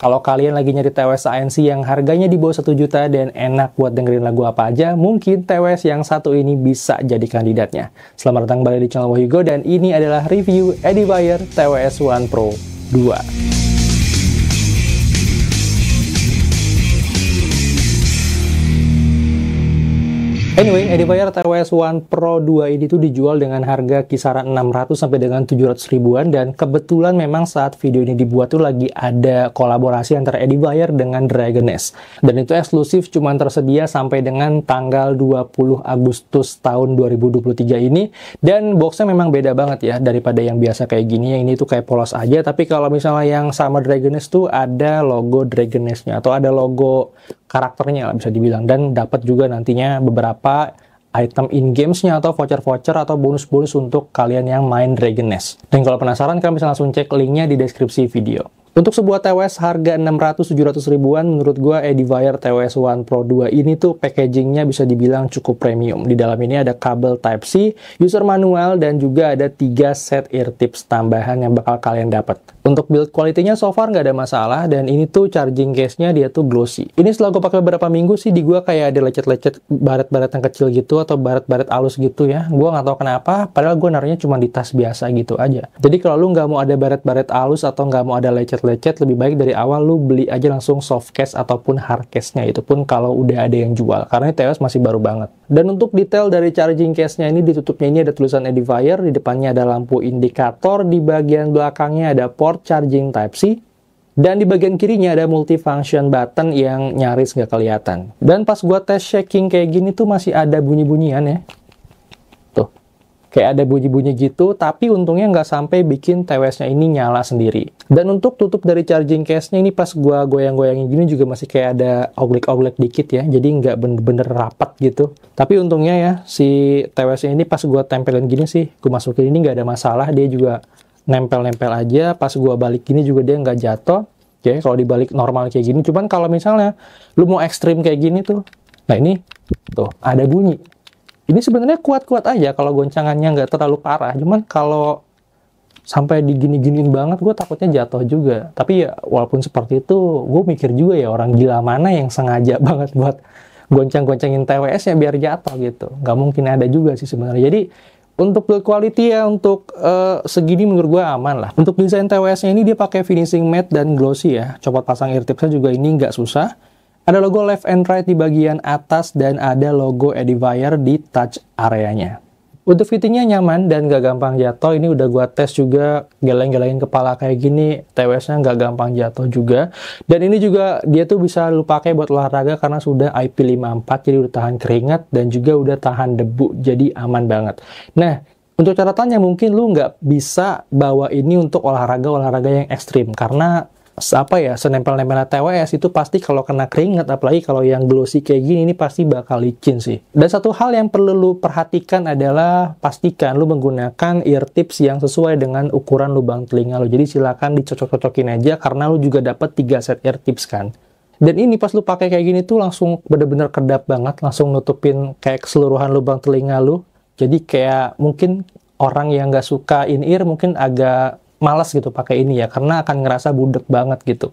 Kalau kalian lagi nyari TWS ANC yang harganya di bawah 1 juta dan enak buat dengerin lagu apa aja, mungkin TWS yang satu ini bisa jadi kandidatnya. Selamat datang kembali di channel Wahyugo, dan ini adalah review Edifier TWS One Pro 2. Anyway, Edifier TWS One Pro 2 ini tuh dijual dengan harga kisaran 600 sampai dengan 700 ribuan, dan kebetulan memang saat video ini dibuat tuh lagi ada kolaborasi antara Edifier dengan Dragon Nest. Dan itu eksklusif cuman tersedia sampai dengan tanggal 20 Agustus tahun 2023 ini. Dan boxnya memang beda banget ya daripada yang biasa kayak gini, yang ini tuh kayak polos aja. Tapi kalau misalnya yang sama Dragon Nest tuh ada logo Dragon Nest-nya atau ada logo karakternya lah bisa dibilang, dan dapat juga nantinya beberapa item in-games-nya atau voucher-voucher atau bonus-bonus untuk kalian yang main Dragon Nest. Dan kalau penasaran, kalian bisa langsung cek linknya di deskripsi video. Untuk sebuah TWS harga 600-700 ribuan, menurut gue Edifier TWS One Pro 2 ini tuh packagingnya bisa dibilang cukup premium. Di dalam ini ada kabel Type-C, user manual, dan juga ada 3 set ear tips tambahan yang bakal kalian dapat. Untuk build quality-nya so far nggak ada masalah, dan ini tuh charging case-nya dia tuh glossy. Ini setelah gue pakai beberapa minggu sih, di gue kayak ada lecet-lecet baret-baret yang kecil gitu, atau baret-baret halus gitu ya. Gue nggak tahu kenapa, padahal gue naruhnya cuma di tas biasa gitu aja. Jadi kalau lu nggak mau ada baret-baret halus atau nggak mau ada lecet-lecet, lebih baik dari awal lu beli aja langsung soft case ataupun hard case-nya, itu pun kalau udah ada yang jual, karena TWS masih baru banget. Dan untuk detail dari charging case-nya ini, ditutupnya ini ada tulisan Edifier, di depannya ada lampu indikator, di bagian belakangnya ada port charging Type-C, dan di bagian kirinya ada multifunction button yang nyaris nggak kelihatan. Dan pas gua tes shaking kayak gini tuh masih ada bunyi-bunyian ya. Tuh, kayak ada bunyi-bunyi gitu, tapi untungnya nggak sampai bikin TWS-nya ini nyala sendiri. Dan untuk tutup dari charging case-nya ini pas gua goyang-goyangin gini juga masih kayak ada oglek-oglek dikit ya, jadi nggak bener-bener rapat gitu. Tapi untungnya ya, si TWS-nya ini pas gua tempelin gini sih, gua masukin ini nggak ada masalah, dia juga nempel-nempel aja. Pas gua balik gini juga dia nggak jatuh. Oke, kalau dibalik normal kayak gini. Cuman kalau misalnya lu mau ekstrim kayak gini tuh, nah ini tuh ada bunyi. Ini sebenarnya kuat-kuat aja kalau goncangannya nggak terlalu parah. Cuman kalau sampai digini-giniin banget, gue takutnya jatuh juga. Tapi ya walaupun seperti itu, gue mikir juga ya, orang gila mana yang sengaja banget buat goncang-goncangin TWS ya biar jatuh gitu. Nggak mungkin ada juga sih sebenarnya. Jadi untuk build quality ya, untuk segini menurut gue aman lah. Untuk desain TWS-nya ini dia pakai finishing matte dan glossy ya. Copot pasang ear tipsnya juga ini nggak susah. Ada logo left and right di bagian atas, dan ada logo Edifier di touch areanya. Untuk fittingnya nyaman dan gak gampang jatuh. Ini udah gua tes juga, geleng-gelengin kepala kayak gini, TWS-nya gak gampang jatuh juga. Dan ini juga dia tuh bisa lu pakai buat olahraga karena sudah IP54, jadi udah tahan keringat dan juga udah tahan debu, jadi aman banget. Nah, untuk catatannya mungkin lu nggak bisa bawa ini untuk olahraga yang ekstrim, karena apa ya, senempel-nempelnya TWS itu pasti kalau kena keringat, apalagi kalau yang glossy kayak gini, ini pasti bakal licin sih. Dan satu hal yang perlu lu perhatikan adalah pastikan lu menggunakan ear tips yang sesuai dengan ukuran lubang telinga lu. Jadi silakan dicocok-cocokin aja, karena lu juga dapat 3 set ear tips kan. Dan ini pas lu pakai kayak gini tuh langsung bener-bener kedap banget, langsung nutupin kayak keseluruhan lubang telinga lu. Jadi kayak mungkin orang yang nggak suka in-ear mungkin agak malas gitu pakai ini ya, karena akan ngerasa budek banget gitu.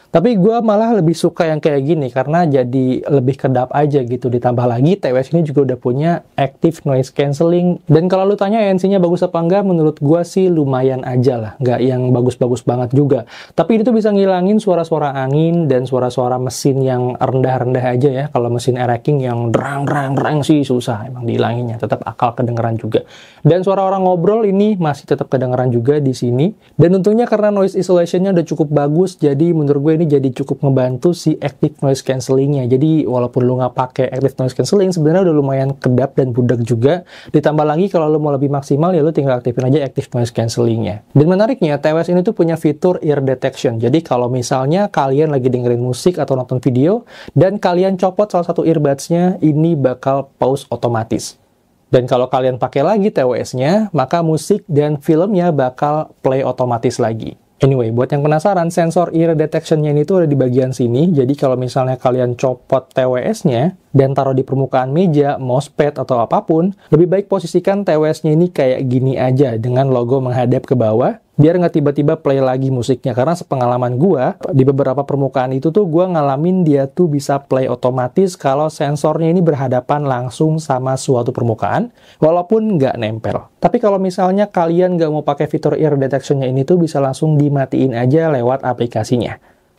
Tapi gue malah lebih suka yang kayak gini, karena jadi lebih kedap aja gitu. Ditambah lagi TWS ini juga udah punya active noise cancelling. Dan kalau lu tanya ANC-nya bagus apa enggak, menurut gue sih lumayan aja lah, nggak yang bagus-bagus banget juga. Tapi ini tuh bisa ngilangin suara-suara angin dan suara-suara mesin yang rendah-rendah aja ya. Kalau mesin air racking yang derang-derang sih susah emang dihilanginnya, tetap akal kedengeran juga. Dan suara orang ngobrol ini masih tetap kedengeran juga di sini. Dan untungnya karena noise isolation-nya udah cukup bagus, jadi menurut gue ini jadi cukup ngebantu si active noise cancellingnya. Jadi walaupun lu nggak pakai active noise cancelling, sebenarnya udah lumayan kedap dan budak juga. Ditambah lagi kalau lu mau lebih maksimal ya lu tinggal aktifin aja active noise cancellingnya. Dan menariknya, TWS ini tuh punya fitur ear detection. Jadi kalau misalnya kalian lagi dengerin musik atau nonton video dan kalian copot salah satu earbuds-nya, ini bakal pause otomatis. Dan kalau kalian pakai lagi TWS-nya, maka musik dan filmnya bakal play otomatis lagi. Anyway, buat yang penasaran, sensor ear detection-nya ini tuh ada di bagian sini. Jadi kalau misalnya kalian copot TWS-nya dan taruh di permukaan meja, mousepad, atau apapun, lebih baik posisikan TWS-nya ini kayak gini aja dengan logo menghadap ke bawah. biar nggak tiba-tiba play lagi musiknya. Karena sepengalaman gue, di beberapa permukaan itu tuh gue ngalamin dia tuh bisa play otomatis kalau sensornya ini berhadapan langsung sama suatu permukaan, walaupun nggak nempel. Tapi kalau misalnya kalian nggak mau pakai fitur ear detection-nya ini tuh bisa langsung dimatiin aja lewat aplikasinya.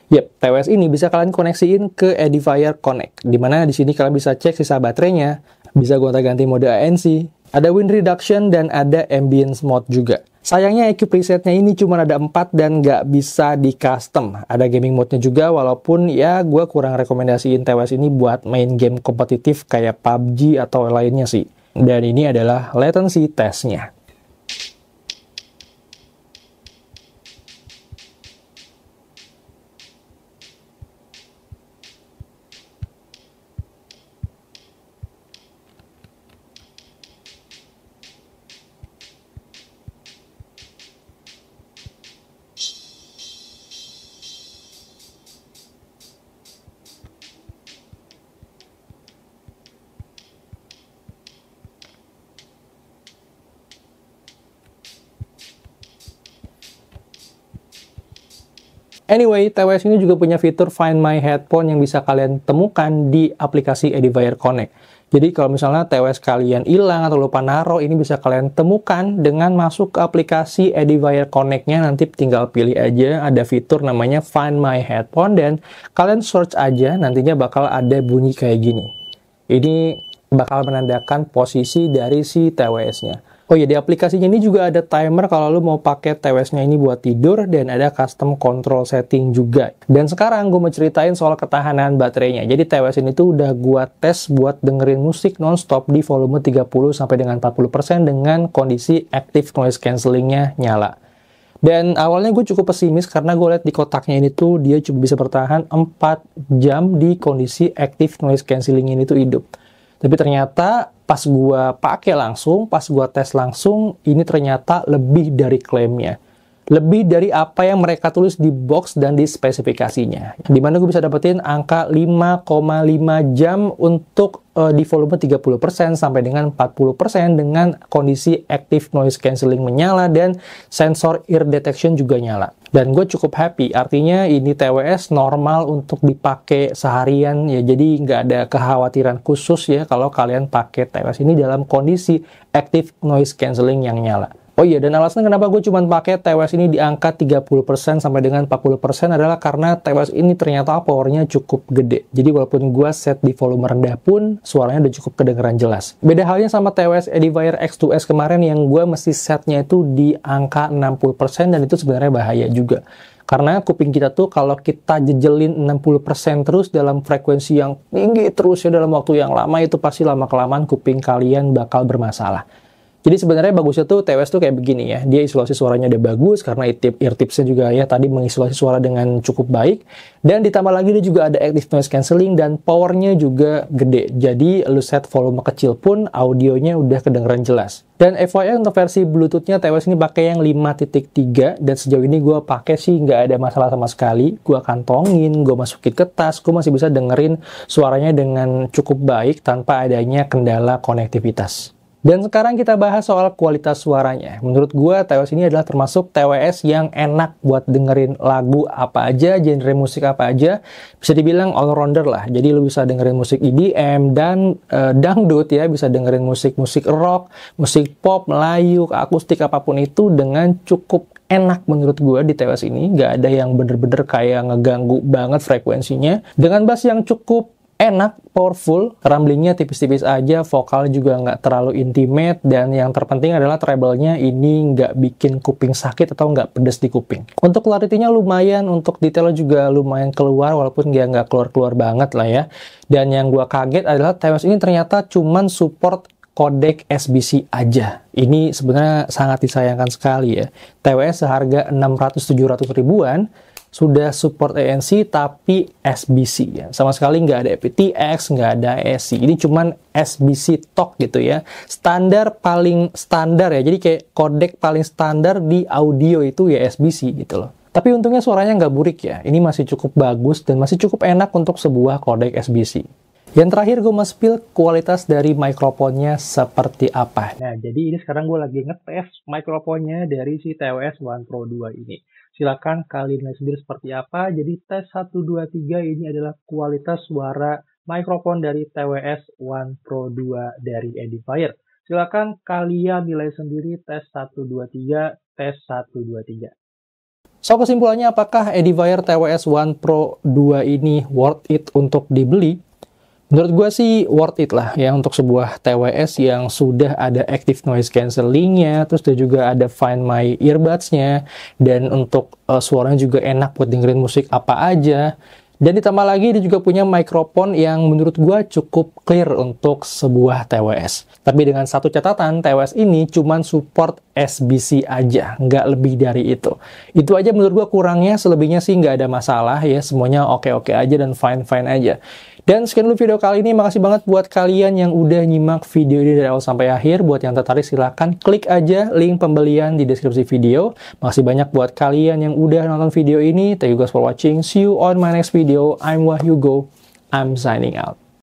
Yep, TWS ini bisa kalian koneksiin ke Edifier Connect, dimana di sini kalian bisa cek sisa baterainya, bisa gonta-ganti mode ANC, ada wind reduction, dan ada ambience mode juga. Sayangnya EQ presetnya ini cuma ada 4 dan nggak bisa di custom. Ada gaming mode-nya juga, walaupun ya gue kurang rekomendasiin TWS ini buat main game kompetitif kayak PUBG atau lainnya sih. Dan ini adalah latency testnya. Anyway, TWS ini juga punya fitur Find My Headphone yang bisa kalian temukan di aplikasi Edifier Connect. Jadi kalau misalnya TWS kalian hilang atau lupa naro, ini bisa kalian temukan dengan masuk ke aplikasi Edifier Connect-nya. Nanti tinggal pilih aja, ada fitur namanya Find My Headphone, dan kalian search aja, nantinya bakal ada bunyi kayak gini. Ini bakal menandakan posisi dari si TWS-nya. Oh iya, di aplikasinya ini juga ada timer kalau lu mau pakai TWS-nya ini buat tidur, dan ada custom control setting juga. Dan sekarang gue mau ceritain soal ketahanan baterainya. Jadi TWS ini tuh udah gua tes buat dengerin musik nonstop di volume 30 sampai dengan 40% dengan kondisi active noise cancelling-nya nyala. Dan awalnya gue cukup pesimis karena gue lihat di kotaknya ini tuh dia cuma bisa bertahan 4 jam di kondisi active noise cancelling ini tuh hidup. Tapi ternyata pas gua pakai langsung, pas gua tes langsung, ini ternyata lebih dari klaimnya. Lebih dari apa yang mereka tulis di box dan di spesifikasinya. Dimana gue bisa dapetin angka 5,5 jam untuk di volume 30% sampai dengan 40% dengan kondisi active noise cancelling menyala dan sensor ear detection juga nyala. Dan gue cukup happy, artinya ini TWS normal untuk dipakai seharian ya, jadi nggak ada kekhawatiran khusus ya kalau kalian pakai TWS ini dalam kondisi active noise cancelling yang nyala. Oh iya, dan alasan kenapa gue cuma pakai TWS ini di angka 30% sampai dengan 40% adalah karena TWS ini ternyata powernya cukup gede. Jadi walaupun gue set di volume rendah pun, suaranya udah cukup kedengeran jelas. Beda halnya sama TWS Edifier X2S kemarin yang gue mesti setnya itu di angka 60%, dan itu sebenarnya bahaya juga. Karena kuping kita tuh kalau kita jejelin 60% terus dalam frekuensi yang tinggi terus ya dalam waktu yang lama, itu pasti lama-kelamaan kuping kalian bakal bermasalah. Jadi sebenarnya bagusnya tuh TWS tuh kayak begini ya, dia isolasi suaranya udah bagus karena ear tipsnya juga ya tadi mengisolasi suara dengan cukup baik, dan ditambah lagi dia juga ada active noise cancelling dan powernya juga gede, jadi lu set volume kecil pun audionya udah kedengeran jelas. Dan FYI untuk versi Bluetooth-nya TWS ini pakai yang 5.3, dan sejauh ini gue pakai sih nggak ada masalah sama sekali. Gue kantongin, gue masukin ke tas, gue masih bisa dengerin suaranya dengan cukup baik tanpa adanya kendala konektivitas. Dan sekarang kita bahas soal kualitas suaranya. Menurut gue, TWS ini adalah termasuk TWS yang enak buat dengerin lagu apa aja, genre musik apa aja. Bisa dibilang all-rounder lah. Jadi lu bisa dengerin musik EDM dan dangdut ya, bisa dengerin musik-musik rock, musik pop, Melayu, akustik, apapun itu dengan cukup enak menurut gue di TWS ini. Nggak ada yang bener-bener kayak ngeganggu banget frekuensinya. Dengan bass yang cukup enak, powerful, rumblingnya tipis-tipis aja, vokal juga nggak terlalu intimate, dan yang terpenting adalah treble-nya ini nggak bikin kuping sakit atau nggak pedes di kuping. Untuk clarity-nya lumayan, untuk detailnya juga lumayan keluar, walaupun dia nggak keluar-keluar banget lah ya. Dan yang gua kaget adalah TWS ini ternyata cuman support kodek SBC aja. Ini sebenarnya sangat disayangkan sekali ya. TWS seharga 600-700 ribuan, sudah support ANC tapi SBC ya. Sama sekali nggak ada aptX, nggak ada ASC. Ini cuman SBC tok gitu ya. Standar paling standar ya. Jadi kayak kodek paling standar di audio itu ya SBC gitu loh. Tapi untungnya suaranya nggak burik ya. Ini masih cukup bagus dan masih cukup enak untuk sebuah kodek SBC. Yang terakhir gue mau spill kualitas dari mikrofonnya seperti apa. Nah, jadi ini sekarang gue lagi ngetes mikrofonnya dari si TWS One Pro 2 ini. Silakan kalian lihat sendiri seperti apa. Jadi tes 1, 2, 3 ini adalah kualitas suara mikrofon dari TWS One Pro 2 dari Edifier. Silakan kalian nilai sendiri tes 1, 2, 3, tes 1, 2, 3. So, kesimpulannya apakah Edifier TWS One Pro 2 ini worth it untuk dibeli? Menurut gue sih worth it lah ya untuk sebuah TWS yang sudah ada active noise cancellingnya, terus juga ada Find My Earbuds-nya, dan untuk suaranya juga enak buat dengerin musik apa aja. Dan ditambah lagi dia juga punya mikrofon yang menurut gue cukup clear untuk sebuah TWS. Tapi dengan satu catatan, TWS ini cuma support SBC aja, nggak lebih dari itu. Itu aja menurut gue kurangnya, selebihnya sih nggak ada masalah ya, semuanya oke-oke aja dan fine-fine aja. Dan sekian dulu video kali ini, makasih banget buat kalian yang udah nyimak video ini dari awal sampai akhir. Buat yang tertarik silahkan klik aja link pembelian di deskripsi video. Makasih banyak buat kalian yang udah nonton video ini. Thank you guys for watching. See you on my next video. I'm Wahyu Go. I'm signing out.